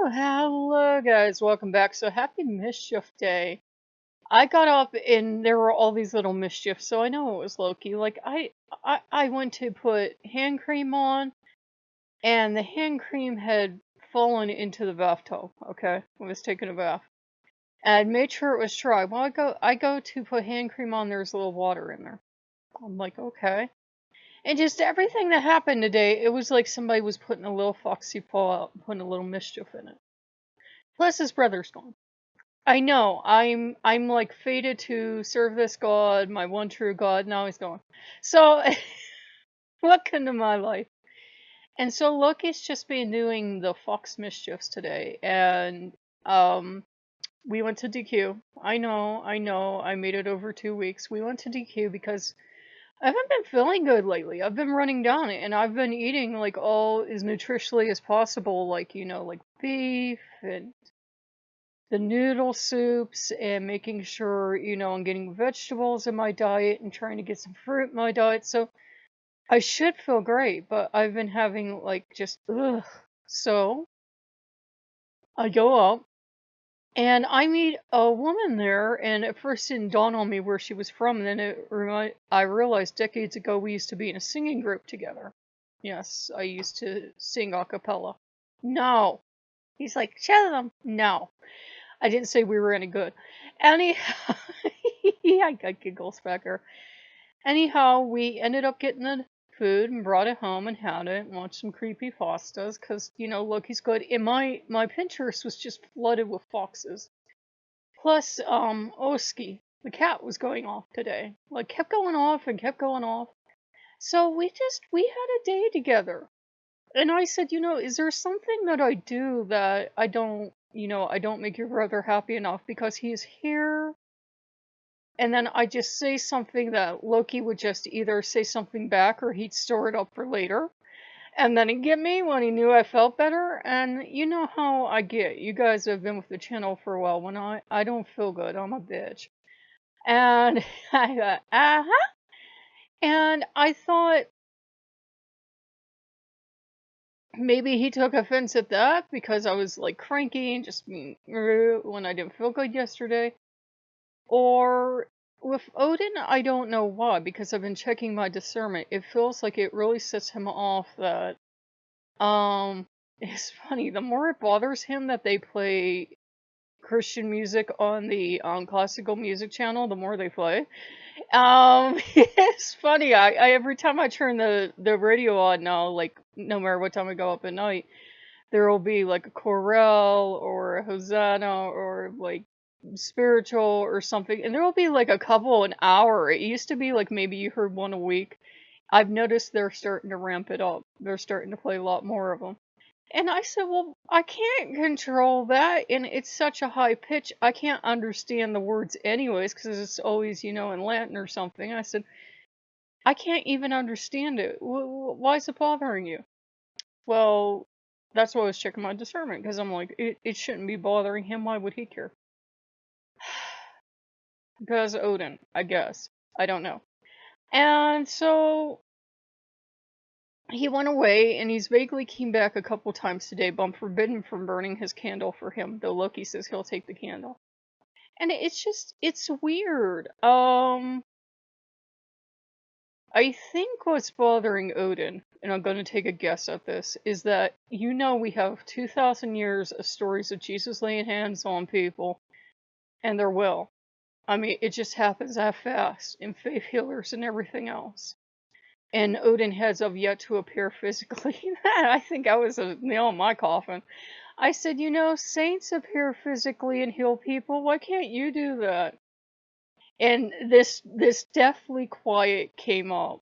Oh, hello guys, welcome back. So happy Mischief Day. I got up and there were all these little mischiefs, so I know it was Loki. Like I went to put hand cream on and the hand cream had fallen into the bathtub, okay? I was taking a bath. And I made sure it was dry. Well, I go to put hand cream on, there's a little water in there. I'm like, okay. And just everything that happened today, it was like somebody was putting a little foxy paw out and putting a little mischief in it. Plus his brother's gone. I know. I'm like fated to serve this God, my one true God. Now he's gone. So welcome to my life. And so Loki's just been doing the fox mischiefs today, and um, we went to DQ. I know. I made it over 2 weeks. We went to DQ because I haven't been feeling good lately. I've been running down it, and I've been eating like all as nutritionally as possible, like like beef and the noodle soups and making sure, I'm getting vegetables in my diet and trying to get some fruit in my diet. So I should feel great, but I've been having like just ugh. So I go out and I meet a woman there, and at first it didn't dawn on me where she was from. And then I realized decades ago we used to be in a singing group together. Yes, I used to sing a cappella. No. He's like, shut them. No. I didn't say we were any good. Anyhow, I got giggles back there. Anyhow, we ended up getting the food and brought it home and had it and watched some creepy pastas because, Loki's good. And my Pinterest was just flooded with foxes. Plus, Oski, the cat, was going off today. Like, kept going off and kept going off. So we had a day together. And I said, is there something that I do that I don't make your brother happy enough because he's here? And then I just say something that Loki would just either say something back or he'd store it up for later. And then he'd get me when he knew I felt better. And you know how I get. You guys have been with the channel for a while. When I don't feel good, I'm a bitch. And I got, uh-huh. And I thought, maybe he took offense at that because I was like cranky and just being when I didn't feel good yesterday. Or with Odin, I don't know why, because I've been checking my discernment. It feels like it really sets him off that it's funny, the more it bothers him that they play Christian music on the classical music channel, the more they play. It's funny. I every time I turn the radio on now, like no matter what time I go up at night, there will be like a chorale or a hosanna or like spiritual or something, and there will be like a couple an hour. It used to be like maybe you heard one a week. I've noticed they're starting to ramp it up. They're starting to play a lot more of them. And I said, well, I can't control that, and it's such a high pitch. I can't understand the words anyways because it's always, in Latin or something. I said, I can't even understand it. Why is it bothering you? Well, that's why I was checking my discernment because I'm like, it shouldn't be bothering him. Why would he care? Because Odin, I guess. I don't know. And so he went away, and he's vaguely came back a couple times today, but I'm forbidden from burning his candle for him, though Loki says he'll take the candle. And it's weird. I think what's bothering Odin, and I'm going to take a guess at this, is that we have 2,000 years of stories of Jesus laying hands on people, and they're well. I mean, it just happens that fast, and faith healers and everything else. And Odin has of yet to appear physically. I think I was a nail in my coffin. I said, saints appear physically and heal people. Why can't you do that? And this deathly quiet came up.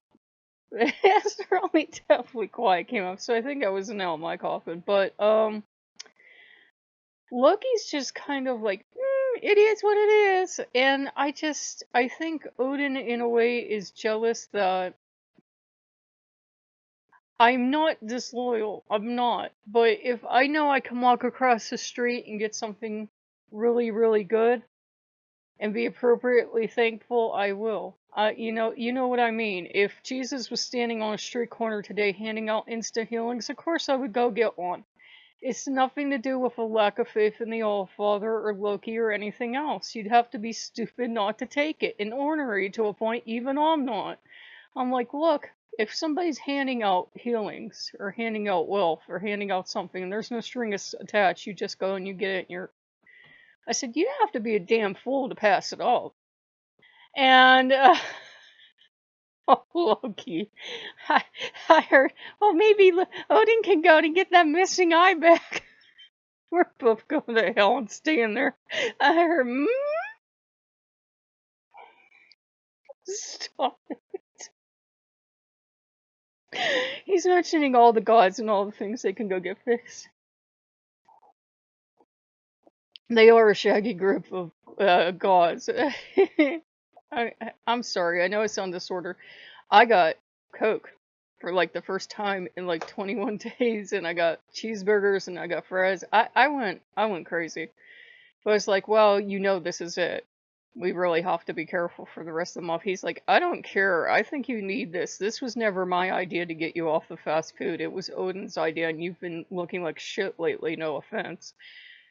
It's really deathly quiet came up. So I think I was a nail in my coffin. But Loki's just kind of like, it is what it is. And I think Odin in a way is jealous that I'm not disloyal. I'm not. But if I know I can walk across the street and get something really, really good and be appropriately thankful, I will. You know what I mean. If Jesus was standing on a street corner today handing out instant healings, of course I would go get one. It's nothing to do with a lack of faith in the All-Father or Loki or anything else. You'd have to be stupid not to take it, and ornery to a point even I'm not. I'm like, look, if somebody's handing out healings, or handing out wealth, or handing out something, and there's no strings attached, you just go and you get it, and I said, you have to be a damn fool to pass it off. And, oh, Loki. I, I heard, well, maybe Odin can go to get that missing eye back. We're both going to hell and staying there. I heard, stop it. He's mentioning all the gods and all the things they can go get fixed. They are a shaggy group of gods. I'm sorry, I know I sound disordered. I got Coke for like the first time in like 21 days, and I got cheeseburgers and I got fries. I went crazy. But it's like, well, this is it. We really have to be careful for the rest of the month. He's like, I don't care. I think you need this. This was never my idea to get you off the fast food. It was Odin's idea, and you've been looking like shit lately, no offense.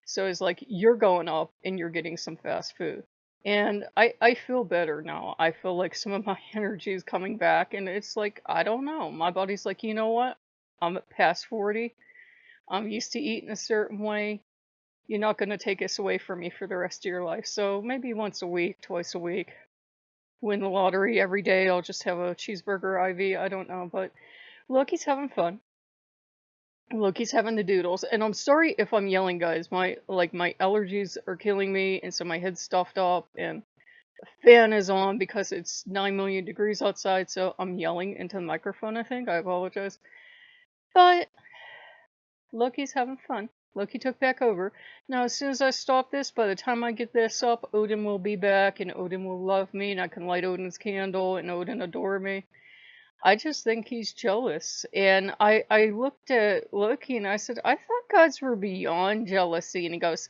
So it's like, you're going up and you're getting some fast food. And I feel better now. I feel like some of my energy is coming back, and it's like, I don't know. My body's like, you know what? I'm at past 40. I'm used to eating a certain way. You're not going to take this away from me for the rest of your life. So maybe once a week, twice a week. Win the lottery every day. I'll just have a cheeseburger IV. I don't know. But Loki's having fun. Loki's having the doodles. And I'm sorry if I'm yelling, guys. My allergies are killing me. And so my head's stuffed up. And the fan is on because it's 9 million degrees outside. So I'm yelling into the microphone, I think. I apologize. But Loki's having fun. Loki took back over. Now, as soon as I stop this, by the time I get this up, Odin will be back, and Odin will love me, and I can light Odin's candle, and Odin adore me. I just think he's jealous. And I looked at Loki, and I said, I thought gods were beyond jealousy. And he goes,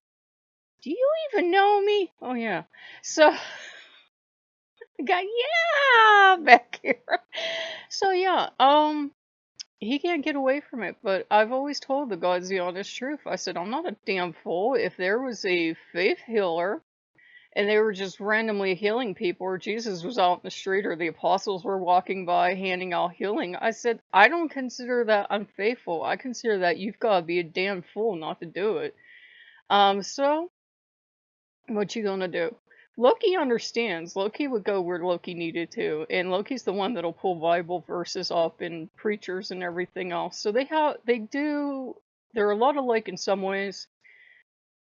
do you even know me? Oh, yeah. So, I got, yeah, back here. So, yeah, he can't get away from it, but I've always told the gods the honest truth. I said, I'm not a damn fool. If there was a faith healer and they were just randomly healing people, or Jesus was out in the street, or the apostles were walking by handing out healing, I said, I don't consider that unfaithful. I consider that you've got to be a damn fool not to do it. So what you gonna do? Loki understands. Loki would go where Loki needed to, and Loki's the one that'll pull Bible verses up and preachers and everything else. So they're a lot alike in some ways,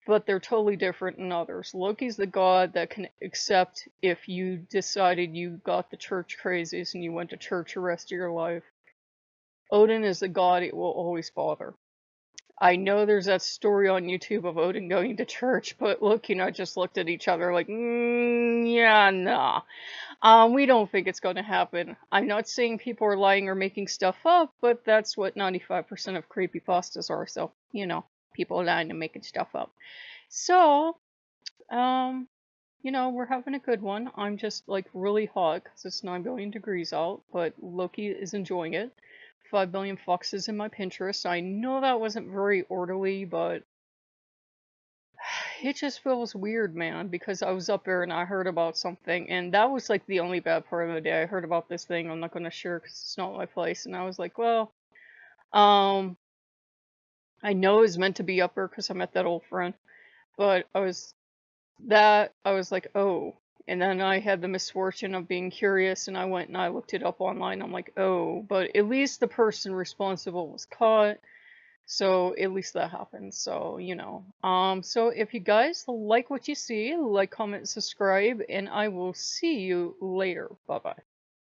but they're totally different in others. Loki's the god that can accept if you decided you got the church crazies and you went to church the rest of your life. Odin is the god it will always bother. I know there's that story on YouTube of Odin going to church, but Loki and I just looked at each other like, yeah, nah. We don't think it's going to happen. I'm not saying people are lying or making stuff up, but that's what 95% of creepypastas are. So, people are lying and making stuff up. So, we're having a good one. I'm just like really hot because it's 9 billion degrees out, but Loki is enjoying it. 5 billion foxes in my Pinterest. I know that wasn't very orderly, but it just feels weird, man, because I was up there and I heard about something, and that was like the only bad part of the day. I heard about this thing. I'm not going to share because it's not my place, and I was like, well, I know it's meant to be up there because I met that old friend, but I was like, oh. And then I had the misfortune of being curious, and I went and I looked it up online. I'm like, oh, but at least the person responsible was caught. So at least that happened. So, so if you guys like what you see, like, comment, subscribe, and I will see you later. Bye-bye.